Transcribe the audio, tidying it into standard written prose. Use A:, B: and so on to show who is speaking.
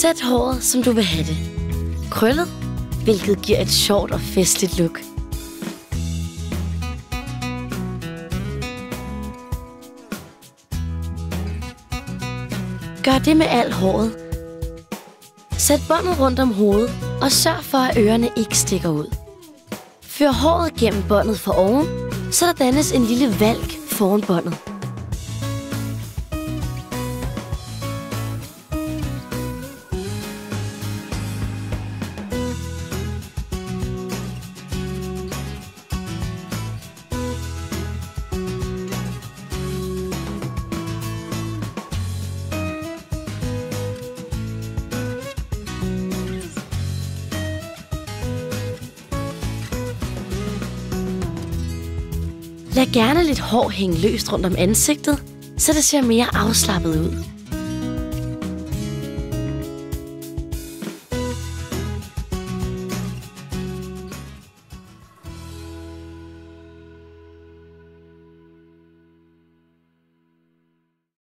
A: Sæt håret, som du vil have det. Krøllet, hvilket giver et sjovt og festligt look. Gør det med alt håret. Sæt båndet rundt om hovedet, og sørg for, at ørerne ikke stikker ud. Før håret gennem båndet for oven, så der dannes en lille valg foran båndet. Lad gerne lidt hår hænge løst rundt om ansigtet, så det ser mere afslappet ud.